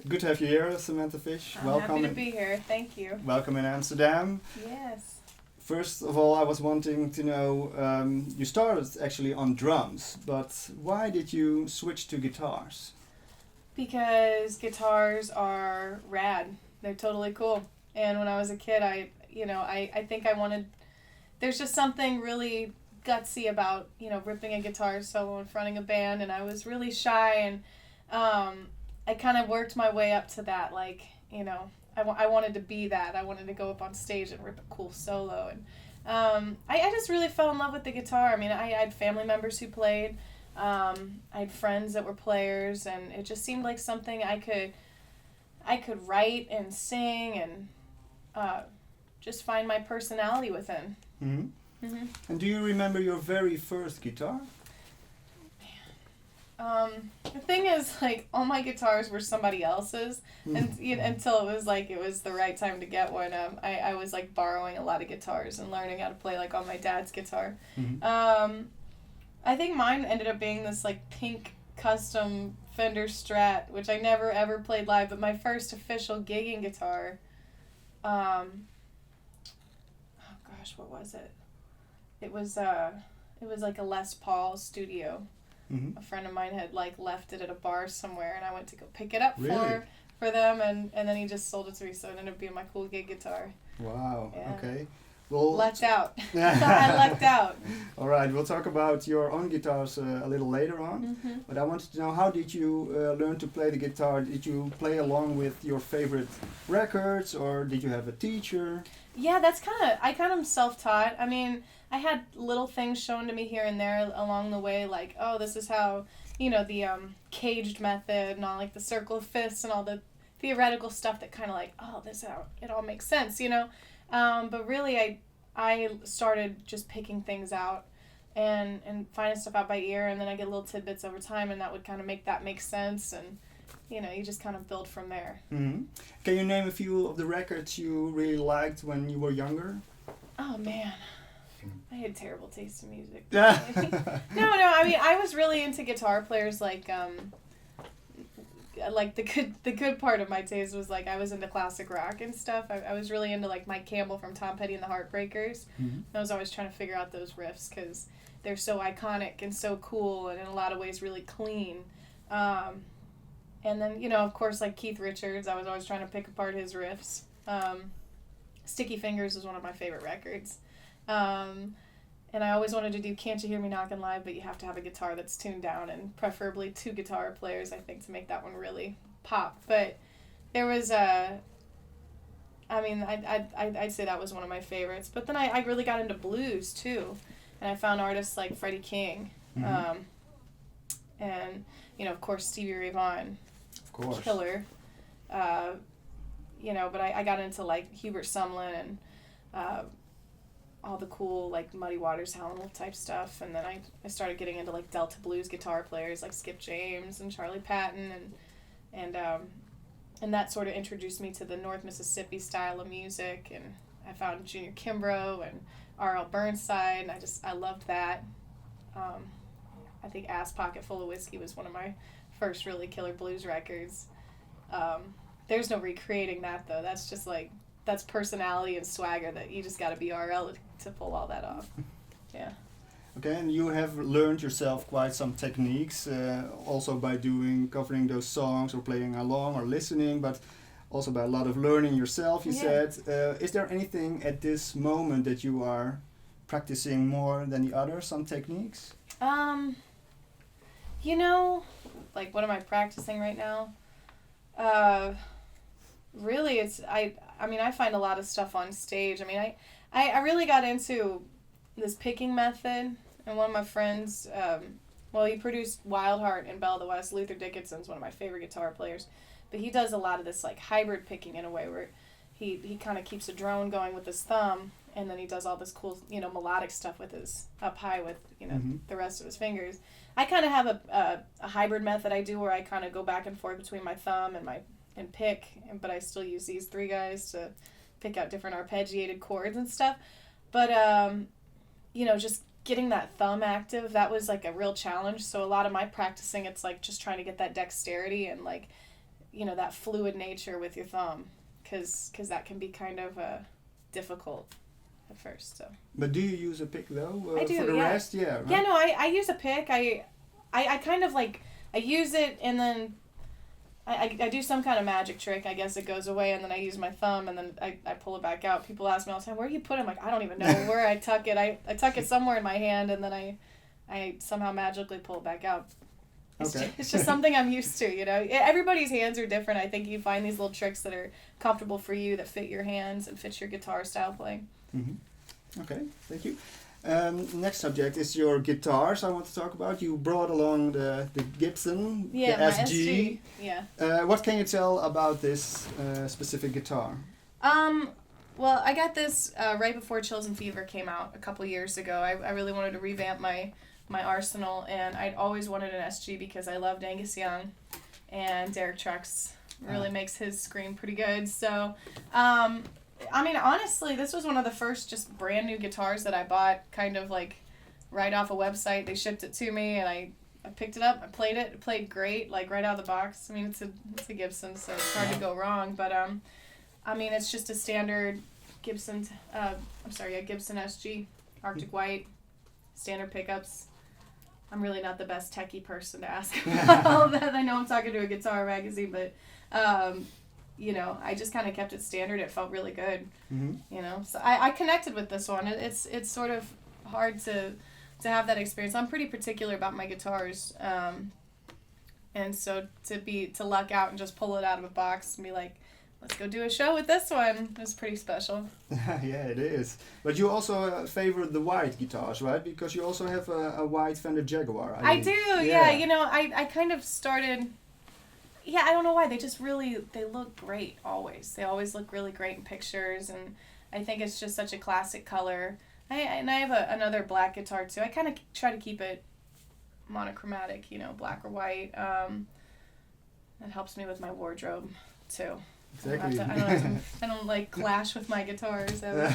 Good to have you here, Samantha Fish. I'm happy to be here. Thank you. Welcome in Amsterdam. Yes. First of all, I was wanting to know, you started actually on drums, but why did you switch to guitars? Because guitars are rad. They're totally cool. And when I was a kid, I think I wanted, there's just something really gutsy about, ripping a guitar solo and fronting a band, and I was really shy, and I kind of worked my way up to that, I wanted to be that. I wanted to go up on stage and rip a cool solo, and I just really fell in love with the guitar. I mean, I had family members who played, I had friends that were players, and it just seemed like something I could write and sing and just find my personality within. Mm-hmm. Mm-hmm. And do you remember your very first guitar? The thing is, all my guitars were somebody else's, and until it was the right time to get one. I was borrowing a lot of guitars and learning how to play on my dad's guitar. Mm-hmm. I think mine ended up being this pink custom Fender Strat, which I never ever played live. But my first official gigging guitar, oh gosh, what was it? It was a Les Paul Studio. Mm-hmm. A friend of mine had left it at a bar somewhere, and I went to go pick it up Really? for them, and then he just sold it to me, so it ended up being my cool gig guitar. Wow. Yeah. Okay. Well, lucked out. I lucked out. All right, we'll talk about your own guitars a little later on. Mm-hmm. But I wanted to know, how did you learn to play the guitar? Did you play along with your favorite records, or did you have a teacher? Yeah, I kind of self-taught. I mean, I had little things shown to me here and there along the way, this is how, the caged method and all, the circle of fifths and all the theoretical stuff that kind of this is how it all makes sense, But really, I started just picking things out and finding stuff out by ear, and then I get little tidbits over time, and that would kind of make sense, and you just kind of build from there. Mm-hmm. Can you name a few of the records you really liked when you were younger? Oh man, I had terrible taste in music. Yeah. No, I mean, I was really into guitar players the good part of my taste was I was into classic rock and stuff. I was really into Mike Campbell from Tom Petty and the Heartbreakers. Mm-hmm. I was always trying to figure out those riffs because they're so iconic and so cool, and in a lot of ways really clean. And then, of course, Keith Richards, I was always trying to pick apart his riffs. Sticky Fingers was one of my favorite records. And I always wanted to do Can't You Hear Me Knockin' Live, but you have to have a guitar that's tuned down, and preferably two guitar players, I think, to make that one really pop. But there was I'd say that was one of my favorites. But then I really got into blues, too. And I found artists like Freddie King. Mm-hmm. And, of course, Stevie Ray Vaughan. Of course. Killer. But I got into Hubert Sumlin and all the cool Muddy Waters, Howlin' Wolf type stuff, and then I started getting into Delta blues guitar players like Skip James and Charlie Patton, and that sort of introduced me to the North Mississippi style of music, and I found Junior Kimbrough and R.L. Burnside, and I loved that. I think Ass Pocket Full of Whiskey was one of my first really killer blues records. There's no recreating that, though. That's just that's personality and swagger that you just got to be RL to pull all that off. Yeah. Okay, and you have learned yourself quite some techniques, also by covering those songs or playing along or listening, but also by a lot of learning yourself, you said. Is there anything at this moment that you are practicing more than the others, some techniques? What am I practicing right now? Really, I find a lot of stuff on stage. I really got into this picking method, and one of my friends, he produced Wild Heart and Belle of the West. Luther Dickinson's one of my favorite guitar players, but he does a lot of this hybrid picking in a way where he kind of keeps a drone going with his thumb, and then he does all this cool, melodic stuff with his up high with, Mm-hmm. the rest of his fingers. I kind of have a hybrid method I do where I kind of go back and forth between my thumb and pick, but I still use these three guys to pick out different arpeggiated chords and stuff. But, just getting that thumb active, that was a real challenge. So a lot of my practicing, it's just trying to get that dexterity and that fluid nature with your thumb, because that can be kind of difficult at first. So. But do you use a pick though? I do, for the yeah. rest, yeah. Right? Yeah, no, I use a pick. I kind of like, I use it and then I do some kind of magic trick. I guess it goes away and then I use my thumb and then I pull it back out. People ask me all the time, where do you put it? I'm like, I don't even know where I tuck it. I tuck it somewhere in my hand and then I somehow magically pull it back out. It's just something I'm used to, Everybody's hands are different. I think you find these little tricks that are comfortable for you, that fit your hands and fit your guitar style playing. Mm-hmm. Okay, thank you. Next subject is your guitars I want to talk about. You brought along the Gibson, the SG. Yeah. What can you tell about this specific guitar? Well, I got this right before Chills and Fever came out a couple years ago. I really wanted to revamp my arsenal, and I'd always wanted an SG because I loved Angus Young, and Derek Trucks really makes his scream pretty good. So, I mean, honestly, this was one of the first just brand new guitars that I bought, kind of like right off a website. They shipped it to me, and I picked it up. I played it. It played great, like right out of the box. I mean, it's a Gibson, so it's hard to go wrong. But I mean, it's just a standard Gibson. Gibson SG, Arctic White, standard pickups. I'm really not the best techie person to ask about all of that. I know I'm talking to a guitar magazine, but I just kind of kept it standard. It felt really good, So I connected with this one. It's sort of hard to have that experience. I'm pretty particular about my guitars, and so to luck out and just pull it out of a box and be like, let's go do a show with this one is pretty special. Yeah, it is. But you also favor the white guitars, right? Because you also have a white Fender Jaguar. I do, yeah. I kind of started... Yeah, I don't know why. They look great always. They always look really great in pictures, and I think it's just such a classic color. I have another black guitar too. I kind of try to keep it monochromatic, black or white. That helps me with my wardrobe too. Exactly. I don't like clash with my guitars. No,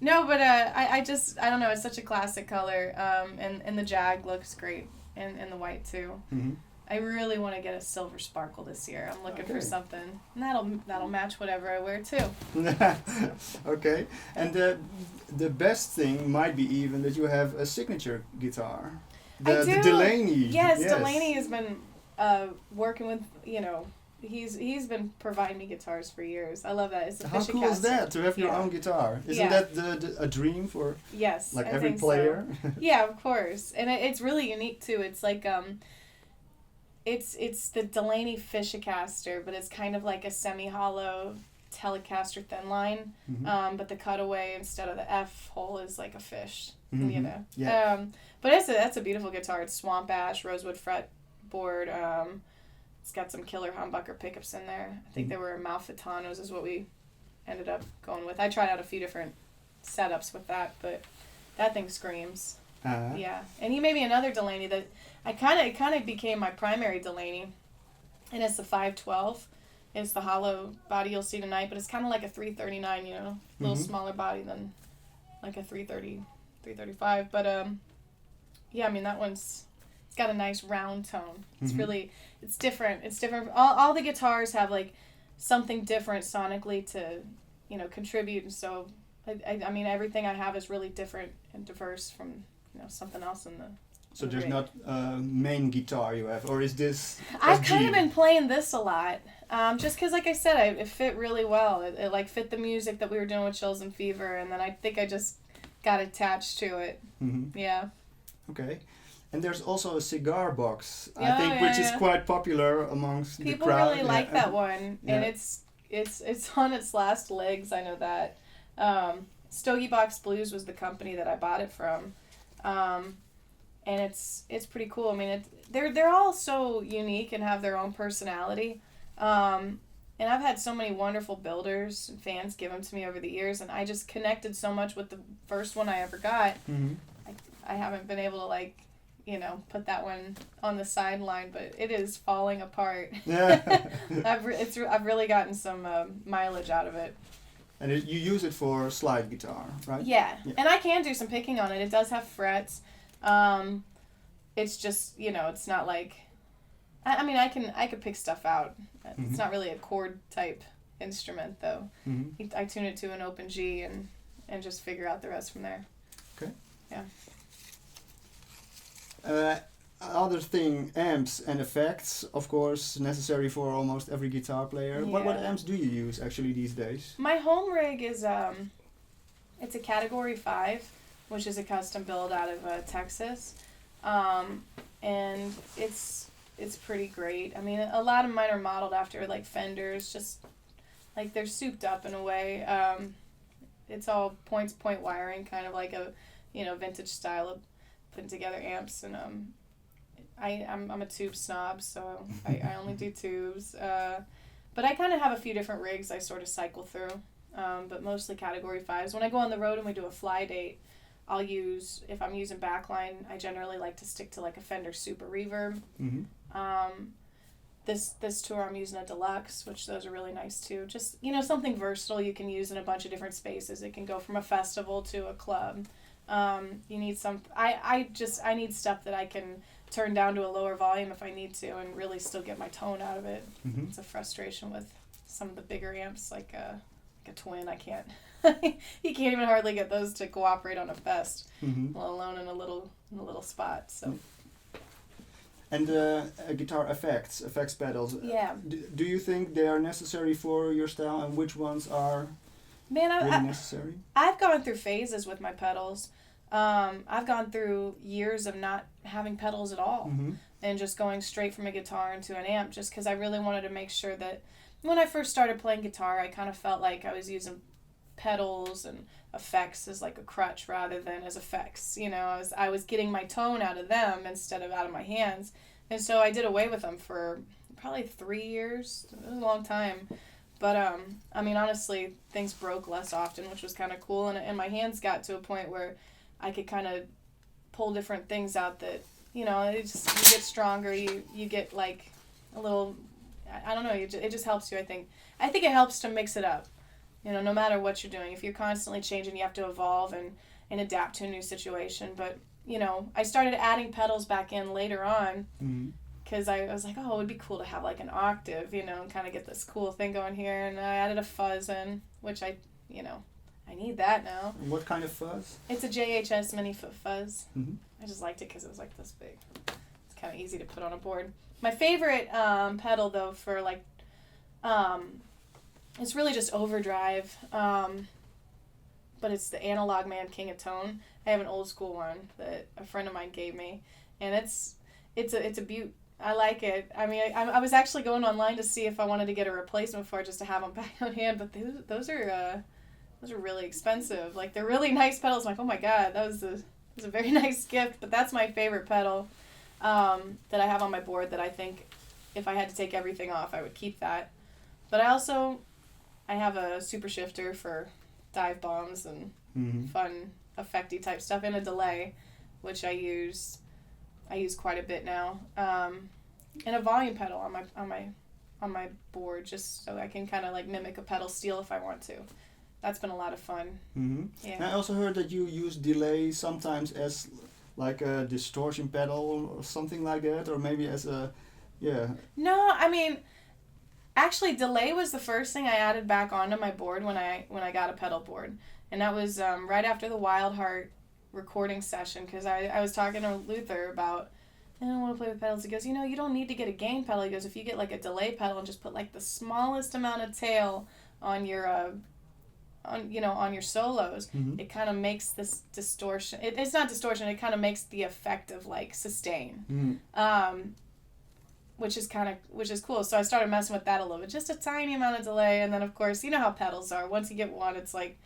but I don't know. It's such a classic color, and the Jag looks great, and the white too. Mm-hmm. I really want to get a silver sparkle this year. I'm looking for something, and that'll match whatever I wear too. Okay, and the best thing might be even that you have a signature guitar. The Delaney. Yes, Delaney has been working with He's been providing me guitars for years. I love that. It's a How cool is that to have your own guitar? Isn't that a dream for every player? So. Yeah, of course. And it's really unique too. It's like it's the Delaney Fishicaster, but it's kind of like a semi-hollow Telecaster thin line. Mm-hmm. But the cutaway instead of the F hole is like a fish. Mm-hmm. Yeah. But that's a beautiful guitar. It's swamp ash, rosewood fretboard. It's got some killer humbucker pickups in there. I think they were Malfitanos is what we ended up going with. I tried out a few different setups with that, but that thing screams. Yeah. And he made me another Delaney that it kind of became my primary Delaney. And it's the 512. It's the hollow body you'll see tonight, but it's kind of like a 339, a little smaller body than like a 330, 335. But I mean, that one's... It's got a nice round tone. It's really, it's different. It's different. All the guitars have like something different sonically to, contribute. And so, I mean, everything I have is really different and diverse from, something else in the. So there's not a main guitar you have, or is this? I've kind of been playing this a lot, just because, like I said, it fit really well. It like fit the music that we were doing with Chills and Fever, and then I think I just got attached to it. Mm-hmm. Yeah. Okay. And there's also a cigar box, I think, which is quite popular amongst the crowd. People really like that one, and it's on its last legs. I know that. Stogie Box Blues was the company that I bought it from, and it's pretty cool. I mean, they're all so unique and have their own personality, and I've had so many wonderful builders and fans give them to me over the years, and I just connected so much with the first one I ever got. Mm-hmm. I haven't been able to put that one on the sideline, but it is falling apart. Yeah. I've really gotten some mileage out of it. And you use it for slide guitar, right? Yeah, and I can do some picking on it. It does have frets. It's just, it's not like I mean, I could pick stuff out. It's not really a chord type instrument though. I tune it to an open G and just figure out the rest from there. Okay. Yeah. Other thing, amps and effects, of course, necessary for almost every guitar player. Yeah. What amps do you use actually these days? My home rig is it's a Category 5, which is a custom build out of Texas, and it's pretty great. I mean, a lot of mine are modeled after like Fenders, just like they're souped up in a way. It's all point wiring, kind of like a vintage style of putting together amps, and I'm a tube snob, so I only do tubes. But I kind of have a few different rigs I sort of cycle through, but mostly Category 5s. When I go on the road and we do a fly date, I'll use, if I'm using backline, I generally like to stick to like a Fender Super Reverb. This tour I'm using a Deluxe, which those are really nice too. Just, something versatile you can use in a bunch of different spaces. It can go from a festival to a club. You need I need stuff that I can turn down to a lower volume if I need to and really still get my tone out of it. It's a frustration with some of the bigger amps like a Twin. I can't you can't even hardly get those to cooperate on a fest, let alone in a little spot. So and guitar effects pedals, yeah, do you think they are necessary for your style, and which ones are really necessary? I've gone through phases with my pedals. I've gone through years of not having pedals at all and just going straight from a guitar into an amp, just because I really wanted to make sure that when I first started playing guitar, I kind of felt like I was using pedals and effects as like a crutch rather than as effects. I was getting my tone out of them instead of out of my hands. And so I did away with them for probably 3 years. It was a long time. But, I mean, honestly, things broke less often, which was kind of cool. And my hands got to a point where I could kind of pull different things out that, you get stronger. You get, like, a little, I don't know, it just helps you, I think. I think it helps to mix it up, no matter what you're doing. If you're constantly changing, you have to evolve and adapt to a new situation. But, I started adding pedals back in later on. Because I was like, oh, it would be cool to have like an octave, and kind of get this cool thing going here. And I added a fuzz in, which I need that now. What kind of fuzz? It's a JHS mini foot fuzz. I just liked it because it was like this big. It's kind of easy to put on a board. My favorite pedal though for like, it's really just overdrive. But it's the Analog Man King of Tone. I have an old school one that a friend of mine gave me, and it's a beaut. I like it. I mean, I was actually going online to see if I wanted to get a replacement for it just to have them back on hand, but those are really expensive. Like, they're really nice pedals. I'm like, oh my god, that was a very nice gift. But that's my favorite pedal that I have on my board. That I think if I had to take everything off, I would keep that. But I have a super shifter for dive bombs and fun effecty type stuff, and a delay, which I use quite a bit now, and a volume pedal on my board, just so I can kind of like mimic a pedal steel if I want to. That's been a lot of fun. Yeah. I also heard that you use delay sometimes as like a distortion pedal or something like that, or maybe as a No, I mean, actually, delay was the first thing I added back onto my board when I got a pedal board, and that was right after the Wild Heart recording session, because I was talking to Luther about, I don't want to play with pedals. He goes, you don't need to get a gain pedal. He goes, if you get like a delay pedal and just put like the smallest amount of tail on your on your solos, it kind of makes this distortion. It's not distortion. It kind of makes the effect of like sustain, which is cool. So I started messing with that a little bit, just a tiny amount of delay, and then of course you know how pedals are. Once you get one, it's like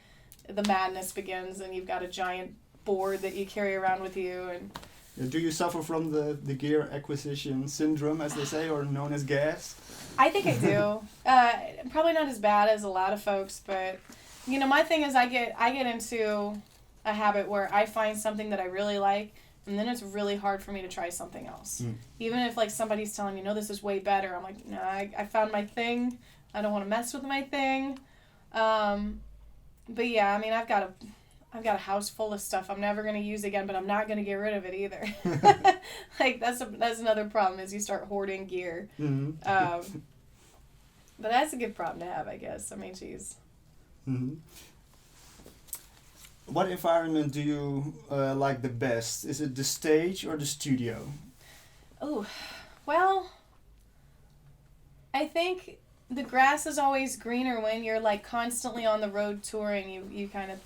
the madness begins, and you've got a giant board that you carry around with you. And do you suffer from the gear acquisition syndrome, as they say, or known as gas? I think I do. Probably not as bad as a lot of folks, but my thing is I get into a habit where I find something that I really like, and then it's really hard for me to try something else. Even if like somebody's telling me, no, this is way better, I'm like, no, I found my thing. I don't want to mess with my thing. But yeah, I mean, I've got I've got a house full of stuff I'm never going to use again, but I'm not going to get rid of it either. Like, that's another problem, is you start hoarding gear. Mm-hmm. But that's a good problem to have, I guess. I mean, geez. Mm-hmm. What environment do you like the best? Is it the stage or the studio? Oh, well, I think the grass is always greener when you're like constantly on the road touring. You kind of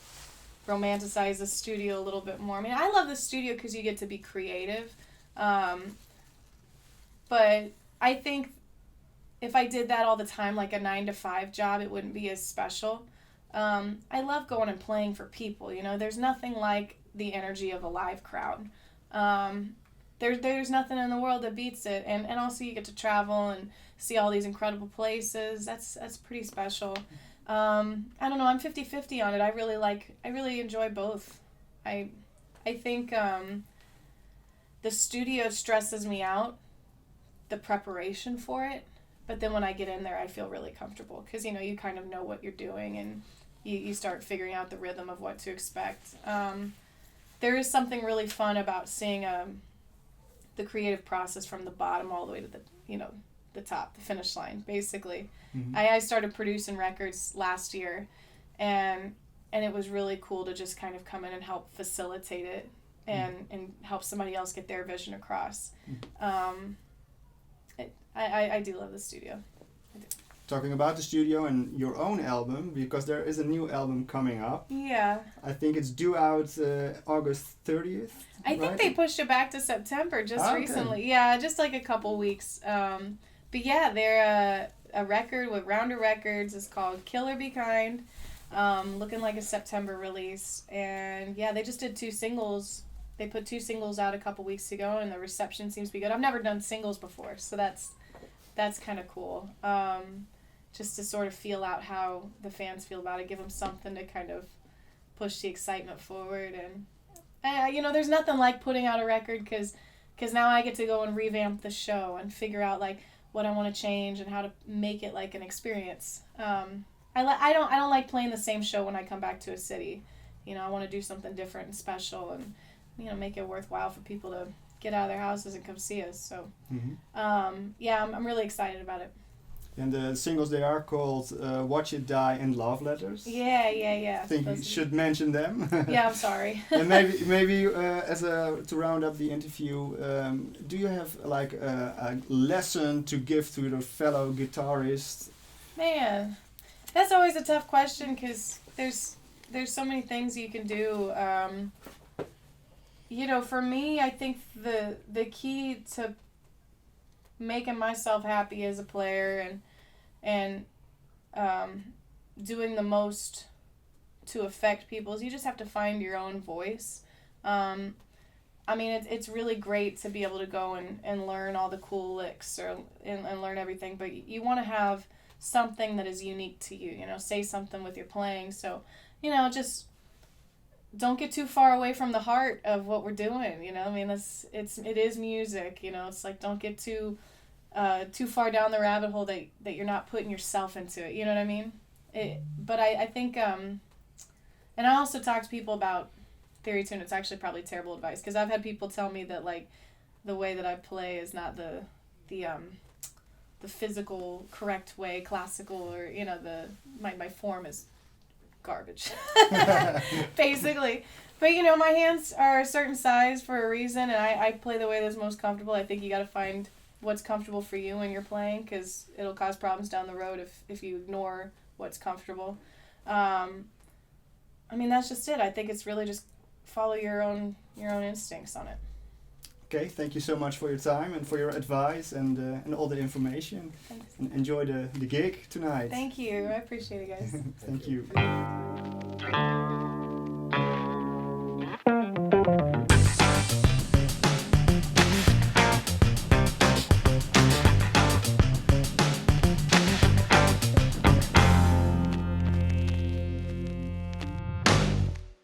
romanticize the studio a little bit more. I mean, I love the studio because you get to be creative. But I think if I did that all the time, like a 9-to-5 job, it wouldn't be as special. I love going and playing for people. You know, there's nothing like the energy of a live crowd. There's nothing in the world that beats it. And also you get to travel and see all these incredible places. That's pretty special. I don't know, I'm 50-50 on it. I really enjoy both. I think the studio stresses me out, the preparation for it. But then when I get in there, I feel really comfortable because, you know, you kind of know what you're doing and you start figuring out the rhythm of what to expect. There is something really fun about seeing the creative process from the bottom all the way to the top, the finish line, basically. Mm-hmm. I started producing records last year, and it was really cool to just kind of come in and help facilitate it and help somebody else get their vision across. Mm-hmm. I do love the studio. I do. Talking about the studio and your own album, because there is a new album coming up. Yeah. I think it's due out August 30th. I think they pushed it back to September just recently. Yeah, just like a couple weeks. But yeah, they're a record with Rounder Records. It's called Killer Be Kind. Looking like a September release. And yeah, they just did 2 singles. They put 2 singles out a couple weeks ago, and the reception seems to be good. I've never done singles before, so that's kind of cool. Just to sort of feel out how the fans feel about it, give them something to kind of push the excitement forward. And, you know, there's nothing like putting out a record because now I get to go and revamp the show and figure out, like, what I want to change and how to make it, like, an experience. I don't like playing the same show when I come back to a city. You know, I want to do something different and special and, you know, make it worthwhile for people to get out of their houses and come see us. So, yeah, I'm really excited about it. And the singles, they are called Watch It Die and Love Letters. Yeah. I think you should mention them. Yeah, I'm sorry. And maybe to round up the interview, do you have like a lesson to give to the fellow guitarist? Man, that's always a tough question because there's so many things you can do. You know, for me, I think the key to making myself happy as a player and doing the most to affect people is you just have to find your own voice. I mean, it's really great to be able to go and learn all the cool licks and learn everything, but you want to have something that is unique to you, you know, say something with your playing. So, you know, just don't get too far away from the heart of what we're doing, you know. I mean, it is music, you know. It's like don't get too far down the rabbit hole that you're not putting yourself into it, you know what I mean? But I think, and I also talk to people about theory tune. It's actually probably terrible advice because I've had people tell me that like the way that I play is not the physical correct way, classical, or you know my form is garbage, basically. But you know, my hands are a certain size for a reason, and I play the way that's most comfortable. I think you got to find what's comfortable for you when you're playing, because it'll cause problems down the road if you ignore what's comfortable. I mean, that's just it. I think it's really just follow your own instincts on it. Okay, thank you so much for your time and for your advice and all the information. Thanks. And enjoy the gig tonight. Thank you. I appreciate it, guys. Thank you.